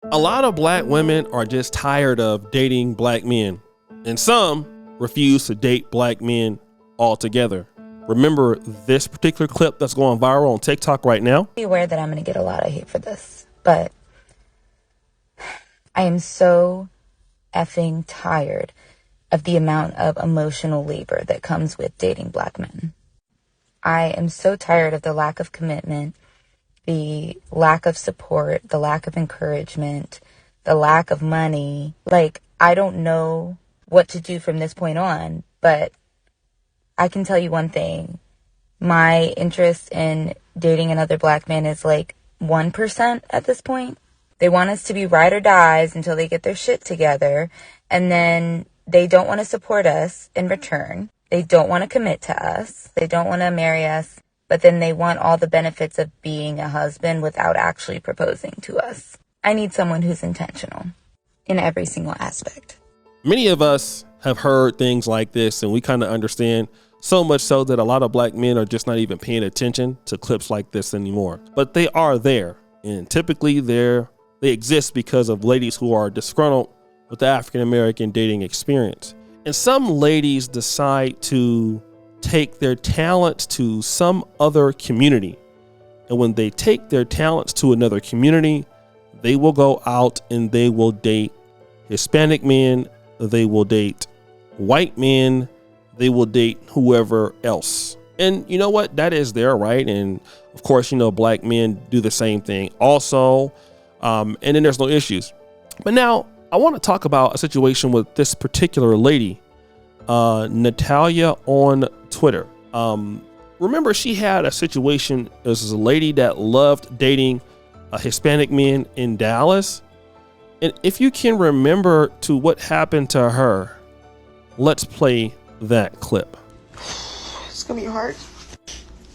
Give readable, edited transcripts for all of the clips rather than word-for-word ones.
A lot of black women are just tired of dating black men, and some refuse to date black men altogether. Remember this particular clip that's going viral on TikTok right now? Be aware that I'm going to get a lot of hate for this, but I am so effing tired of the amount of emotional labor that comes with dating black men. I am so tired of the lack of commitment, the lack of support, the lack of encouragement, the lack of money. Like, I don't know what to do from this point on, but I can tell you one thing. My interest in dating another black man is like 1% at this point. They want us to be ride or dies until they get their shit together, and then they don't want to support us in return. They don't want to commit to us. They don't want to marry us. But then they want all the benefits of being a husband without actually proposing to us. I need someone who's intentional in every single aspect. Many of us have heard things like this, and we kind of understand, so much so that a lot of black men are just not even paying attention to clips like this anymore. But they are there, and typically they exist because of ladies who are disgruntled with the African-American dating experience. And some ladies decide to take their talents to some other community. And when they take their talents to another community, they will go out and they will date Hispanic men, they will date white men, they will date whoever else. And you know what? That is their right. And of course, black men do the same thing also. And then there's no issues. But now I want to talk about a situation with this particular lady, Natalia on Twitter. Remember, she had a situation. This is a lady that loved dating a Hispanic man in Dallas. And if you can remember to what happened to her, let's play that clip. It's gonna be hard.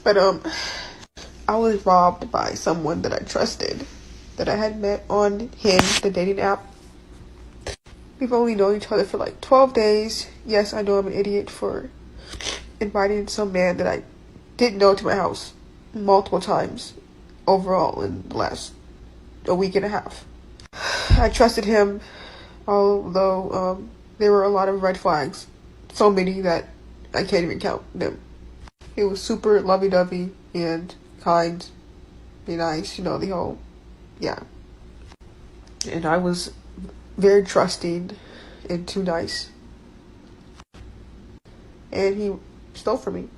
But I was robbed by someone that I trusted, that I had met on Hinge, the dating app. We've only known each other for like 12 days. Yes, I know I'm an idiot for inviting some man that I didn't know to my house multiple times overall in the last a week and a half. I trusted him, although there were a lot of red flags. So many that I can't even count them. He was super lovey-dovey and kind, be nice, the whole, yeah. And I was very trusting and too nice. And he stole from me.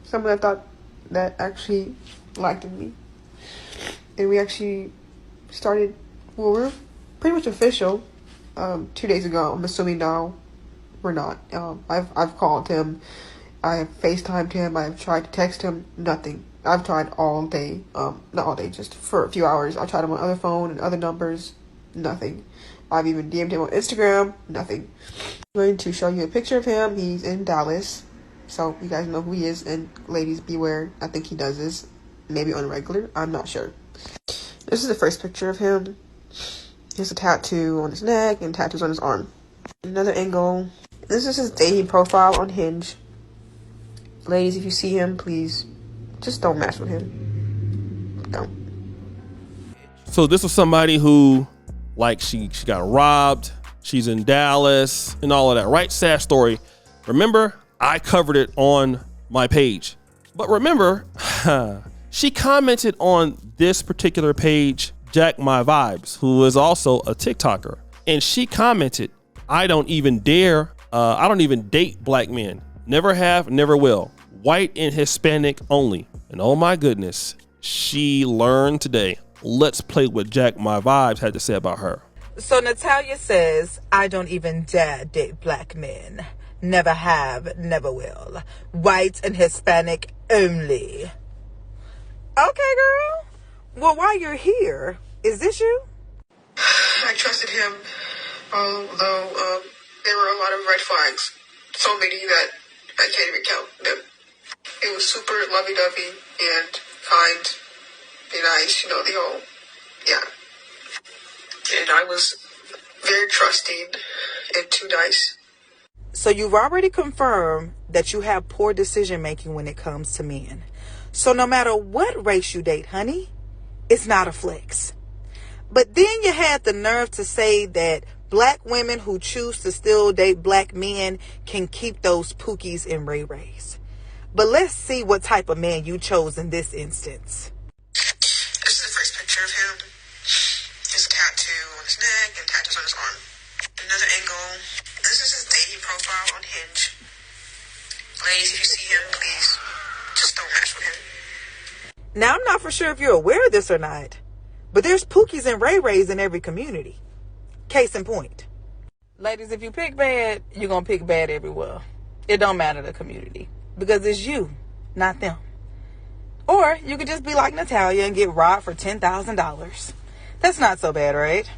Someone I thought that actually liked me. And we actually started, we're pretty much official 2 days ago. I'm assuming now we're not. I've called him. I have FaceTimed him. I've tried to text him. Nothing. I've tried all day. Not all day, just for a few hours. I tried him on other phone and other numbers. Nothing. I've even DM'd him on Instagram. Nothing. I'm going to show you a picture of him. He's in Dallas. So you guys know who he is. And ladies, beware. I think he does this. Maybe on regular. I'm not sure. This is the first picture of him. He has a tattoo on his neck and tattoos on his arm. Another angle. This is his dating profile on Hinge. Ladies, if you see him, please just don't mess with him. Don't. So this was somebody who, like, she got robbed. She's in Dallas and all of that, right? Sad story. Remember, I covered it on my page. But remember, she commented on this particular page, Jack My Vibes, who is also a TikToker. And she commented, I don't even date black men. Never have, never will. White and Hispanic only. And oh my goodness, she learned today. Let's play what Jack My Vibes had to say about her. So Natalia says, I don't even dare date black men. Never have, never will. White and Hispanic only. Okay, girl. Well, while you're here, is this you? I trusted him, although there were a lot of red flags. So many that I can't even count them. It was super lovey-dovey and kind, be nice, the whole, yeah. And I was very trusting and too nice. So you've already confirmed that you have poor decision making when it comes to men. So no matter what race you date, honey, it's not a flex. But then you had the nerve to say that black women who choose to still date black men can keep those pookies and ray-rays. But let's see what type of man you chose in this instance. This is the first picture of him. His tattoo on his neck and tattoos on his arm. Another angle. This is his dating profile on Hinge. Ladies, if you see him, please just don't match with him. Now, I'm not for sure if you're aware of this or not, but there's pookies and ray-rays in every community. Case in point. Ladies, if you pick bad, you're going to pick bad everywhere. It don't matter the community, because it's you, not them. Or you could just be like Natalia and get robbed for $10,000. That's not so bad, right?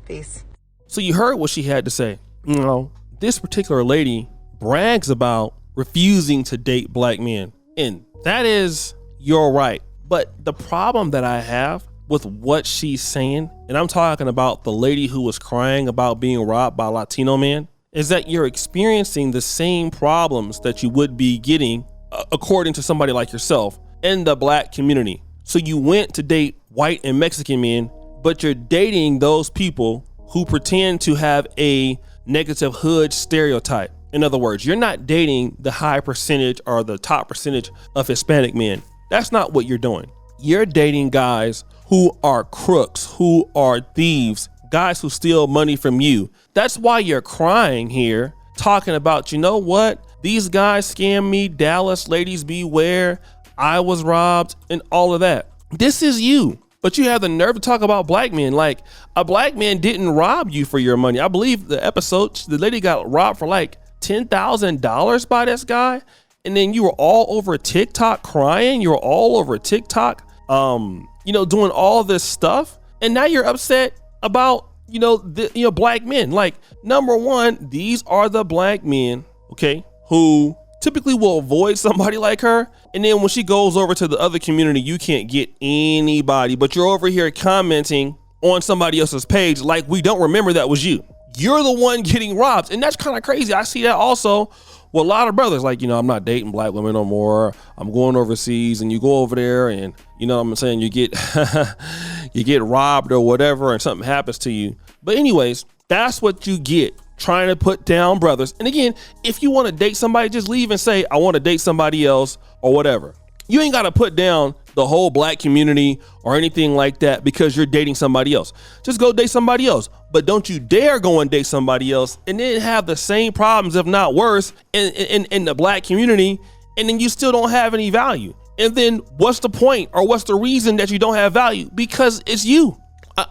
Peace. So you heard what she had to say. You know, this particular lady brags about refusing to date black men, and that is your right. But the problem that I have with what she's saying, and I'm talking about the lady who was crying about being robbed by a Latino man, is that you're experiencing the same problems that you would be getting according to somebody like yourself in the black community. So you went to date white and Mexican men, but you're dating those people who pretend to have a negative hood stereotype. In other words, you're not dating the high percentage or the top percentage of Hispanic men. That's not what you're doing. You're dating guys who are crooks, who are thieves, guys who steal money from you. That's why you're crying here, talking about, you know what? These guys scam me, Dallas, ladies beware, I was robbed, and all of that. This is you. But you have the nerve to talk about black men. Like, a black man didn't rob you for your money. I believe the episode, the lady got robbed for like $10,000 by this guy. And then you were all over TikTok crying. You were all over TikTok, doing all this stuff. And now you're upset about, black men. Like, number one, these are the black men, okay, who typically will avoid somebody like her. And then when she goes over to the other community, you can't get anybody, but you're over here commenting on somebody else's page like we don't remember that was you. You're the one getting robbed. And that's kind of crazy. I see that also with a lot of brothers, like, I'm not dating black women no more. I'm going overseas, and you go over there and, what I'm saying, you get you get robbed or whatever, and something happens to you. But anyways, that's what you get trying to put down brothers. And again, if you want to date somebody, just leave and say, I want to date somebody else or whatever. You ain't got to put down the whole black community or anything like that because you're dating somebody else. Just go date somebody else. But don't you dare go and date somebody else and then have the same problems, if not worse, in the black community, and then you still don't have any value. And then what's the point, or what's the reason that you don't have value? Because it's you.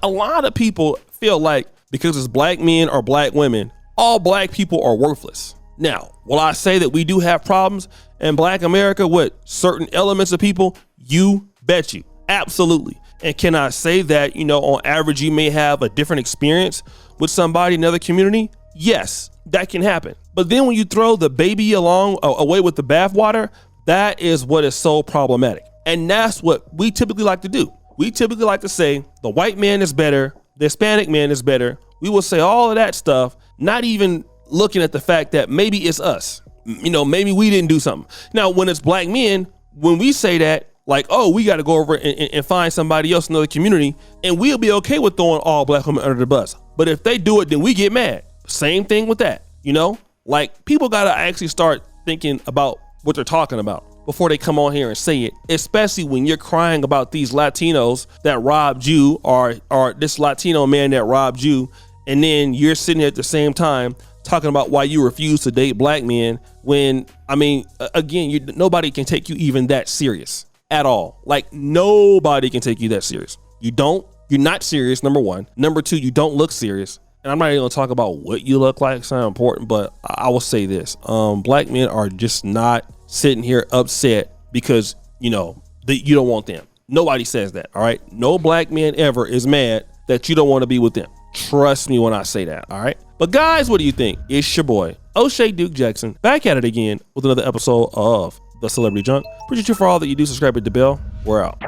A lot of people feel like because it's black men or black women, all black people are worthless. Now, will I say that we do have problems in black America with certain elements of people? You bet you. Absolutely. And can I say that, on average, you may have a different experience with somebody in another community? Yes, that can happen. But then when you throw the baby away with the bathwater, that is what is so problematic. And that's what we typically like to do. We typically like to say the white man is better, the Hispanic man is better. We will say all of that stuff, not even looking at the fact that maybe it's us. Maybe we didn't do something. Now, when it's black men, when we say that, like, oh, we got to go over and find somebody else in another community, and we'll be okay with throwing all black women under the bus. But if they do it, then we get mad. Same thing with that, Like, people got to actually start thinking about what they're talking about before they come on here and say it, especially when you're crying about these Latinos that robbed you or this Latino man that robbed you, and then you're sitting here at the same time talking about why you refuse to date black men when, again, nobody can take you even that serious at all. Like, nobody can take you that serious. You're not serious, number one. Number two, you don't look serious. And I'm not even gonna talk about what you look like, it's not important, but I will say this. Black men are just not sitting here upset because, you don't want them. Nobody says that, all right? No black man ever is mad that you don't want to be with them. Trust me when I say that, all right? But guys, what do you think? It's your boy, O'Shea Duke Jackson, back at it again with another episode of The Celebrity Junk. Appreciate you for all that you do. Subscribe, hit the bell. We're out.